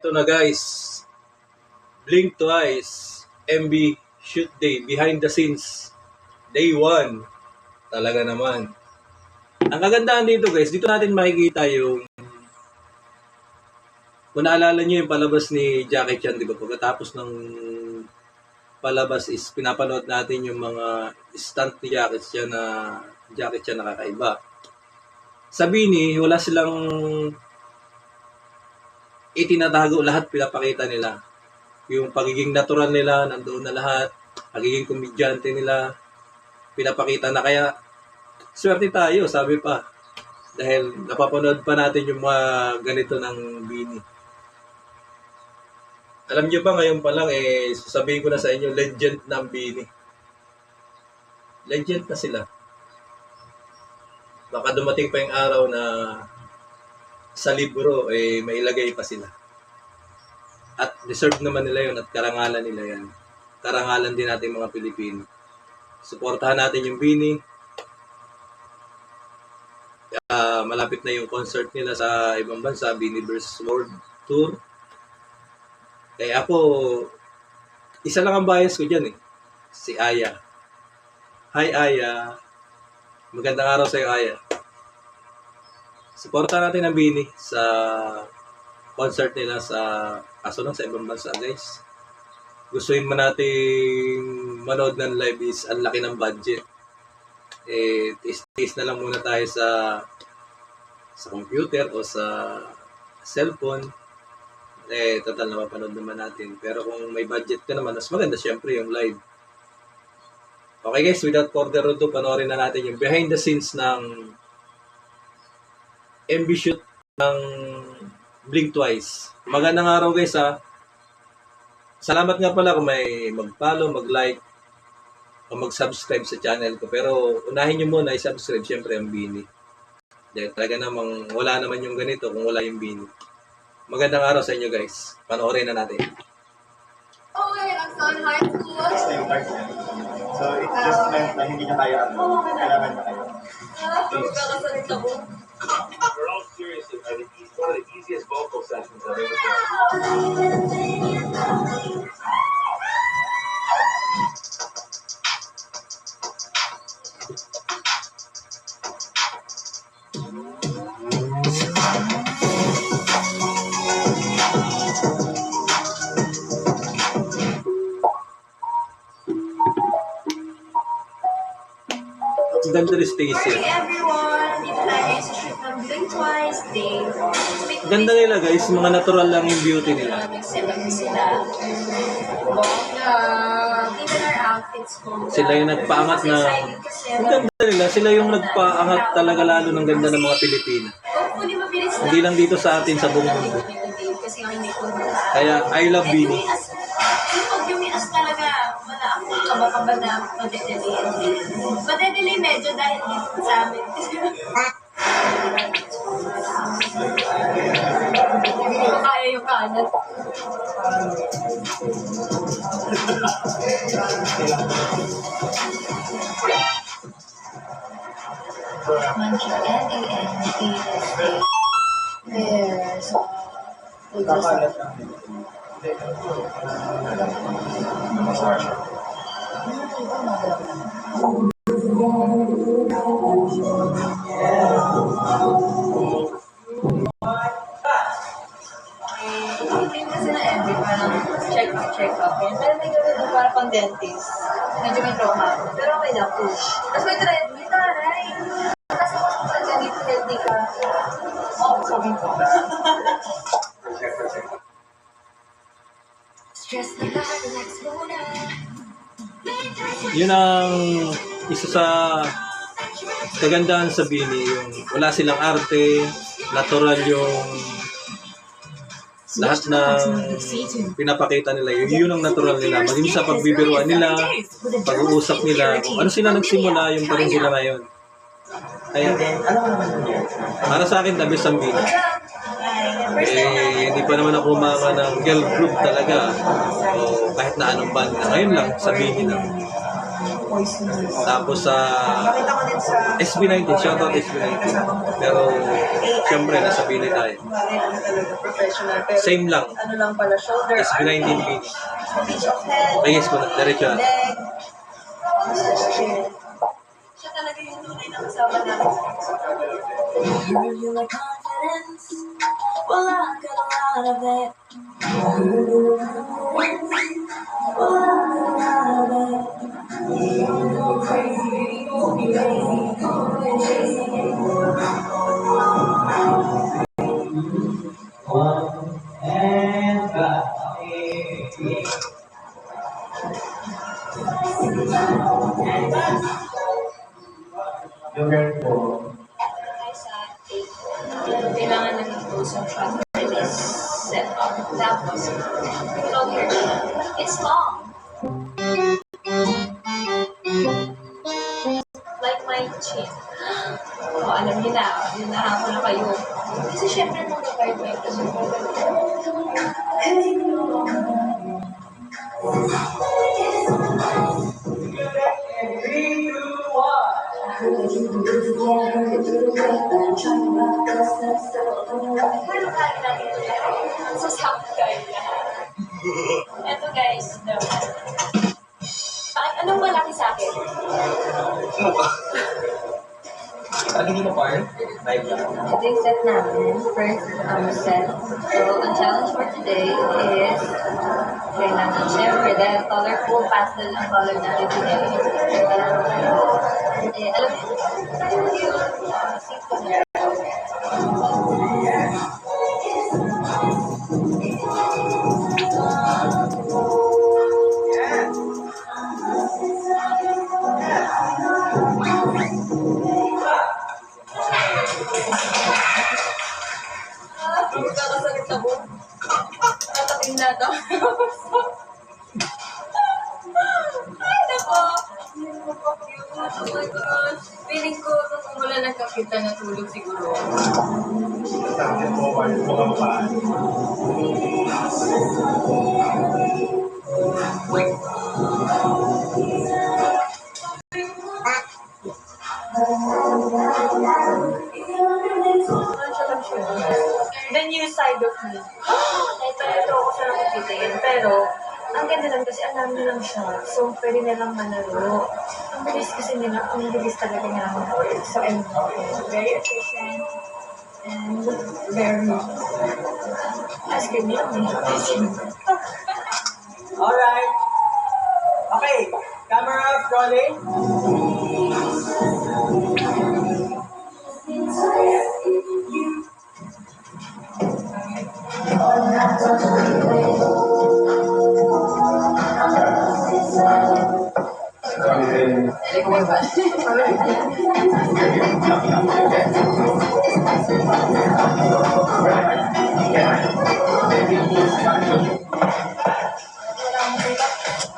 Ito na guys, Blink Twice, MB Shoot Day, behind the scenes, day 1. Talaga naman. Ang kagandahan dito guys, dito natin makikita yung, kung naalala nyo yung palabas ni Jackie Chan, di ba? Pagkatapos ng palabas is pinapanood natin yung mga stunt ni Jackie Chan na kakaiba. Sa Bini, wala silang itinatago, lahat pinapakita nila. Yung pagiging natural nila, nandoon na lahat. Pagiging komedyante nila, pinapakita na. Kaya, swerte tayo, sabi pa. Dahil napapanood pa natin yung mga ganito ng Bini. Alam niyo ba ngayon pa lang, sasabihin ko na sa inyo, legend ng Bini. Legend na sila. Baka dumating pa yung araw na sa libro, mailagay pa sila. At deserve naman nila yun at karangalan nila yan. Karangalan din natin mga Pilipino. Suportahan natin yung Bini. Malapit na yung concert nila sa ibang bansa, Biniverse World Tour. Kaya ako, isa lang ang bias ko dyan si Aya. Hi Aya. Magandang araw sa iyo Aya. Suportahan natin ang Bini sa concert nila sa ibang bansa guys. Gustuin mo nating manood ng live is ang laki ng budget. Tiis na lang muna tayo sa computer o sa cellphone. Total na mapanood naman natin. Pero kung may budget ka naman, mas maganda syempre yung live. Okay guys, without further ado, panoorin na natin yung behind the scenes ng MB shoot ng Blink Twice. Magandang araw guys ha. Salamat nga pala kung may mag-follow, mag-like, o mag-subscribe sa channel ko. Pero unahin nyo muna i-subscribe syempre ang Bini. Dahil talaga namang wala naman yung ganito kung wala yung Bini. Magandang araw sa inyo guys. Panoorin na natin. Okay, I'm still in high school. So it just meant na hindi na tayo kailangan na kayo. Magkakasalit ako. We're all serious. One of the easiest vocal sessions I've ever done. Ganda ni Stacy. Morning everyone! Dito tayo sa shoot ng Blink Twice Day. Ganda nila guys, mga natural lang yung beauty nila. Nag-set up sila. Even our outfits po. Sila yung nagpaangat na, ang ganda nila, sila yung nagpaangat talaga lalo ng ganda ng mga Pilipina. Hopefully mabilis lang. Hindi lang dito sa atin, sa buong mundo. Kasi ang hindi ko. Kaya I love Bini. Pag yumias talaga, wala akong kaba-kaba na madedelay. Madedelay medyo dahil dito sa amin. Hindi ko kaya yung kanan. Mancha, N-A-N-A-S-A. There, so, we'll just... Tingin kasi na MB, parang check-up yun. Pero may gawin doon para pang dentist. Medyo may trauma ako. Pero okay lang, push. Tapos may treadmill, taray. Kasi kung pag ganito, healthy ka. Oo, sabi ko. Yun ang isa sa kagandahan sa Bini, yung wala silang arte, natural yung lahat ng pinapakita nila, yun ang natural nila. Maging sa pagbibiruan nila, pag-uusap nila, kung ano sila nagsimula, yung pa rin sila ngayon. Kaya, para sa akin, the best ang Bini. Hindi pa naman ako umama ng girl group talaga o kahit na anong banda. Ngayon lang, sa Bini lang. Poison. Tapos sa Nakita ko din sa... SB19, shoutout SB19. Pero, syempre, nasa Bini tayo. Mari, ano talaga, professional. Pero, Same lang. ano lang pala, shoulder, SB19 Bini. beach of head, Ayos ko na, diretso na. leg, chin. Siya talaga yung tunay na kasama namin. You like confidence? Well, I got a lot of it. Well, I got a lot of it. Go crazy, go crazy, go chasing Yung girl po, Kailangan na ng close up shot for this setup. Tapos, long hair siya. It's long. Like my chin. O, alam niyo na. Yun na ako na kayo. Kasi syempre nung nag-guide mo ito. Pero kaya natin ito lahat. So, sabi kayo lahat. Eto guys, no. Anong malaki sa akin? Lagi di mo pa yun? Live lang. Ito yung set namin. First set. So, ang challenge for today is kailangan syempre dahil colorful pastel ang color natin today. Alam niyo, simple na. Magkakasalit ako. Tatapin na ito. Ay, nako. Oh my gosh. Feeling ko, nung umula nagkakita, natulog siguro. sabi po, mga mapaan. The new side of me. Ito ako sa nakikitingin. Pero, ang ganda lang kasi alam nyo lang siya. So, pwede nilang manalo. Ang bilis kasi nila, ang bilis talaga nila mag-work. So, I'm very efficient and very as can you Alright. Okay. Camera rolling.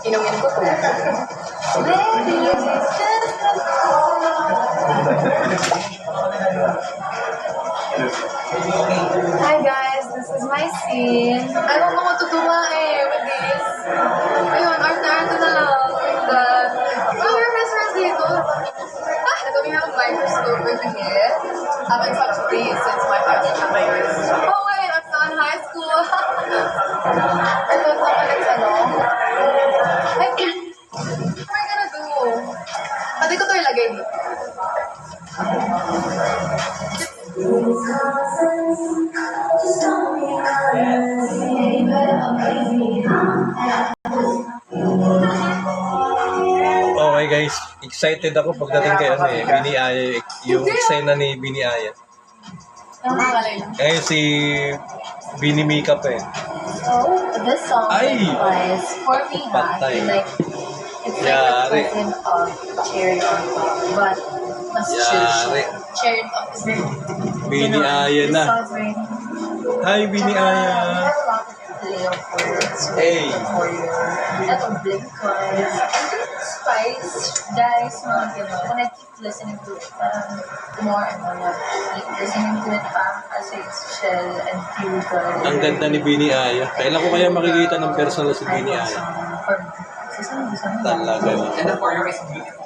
Inumin ko to. Hi guys, this is my scene. I don't know what to do with this. Ayun, arte-arte na lang. God. Oh, we're best friends dito. I don't even have a microscope with me here. Haven't touched these since my years. Oh wait, I'm still in high school. Ito pa ulit I can't. What am I gonna do? Pwede ko ito ilagay dito. Okay guys, excited ako pagdating kay Bini Aya, yung eksena ni Bini Aya. Ngayon si Bini Makeup So, this song Ay! was for me, Patay. it's Yari. like a version of Cherry on Top, but mas Yari. Cherry on Top is very Bini Aya This na. song's very Hi Bini Aya. play of words Hey. for you. Ito, Blink Twice. Spice, Dice, mga gano'n. When I keep listening to it, parang more and more, keep listening to it pa kasi it's chill and feel good. Ang ganda ni Bini Aya. Kailan ko kaya makikita ng personal si Bini Aya? For me. Talaga na. And the foyer is beautiful.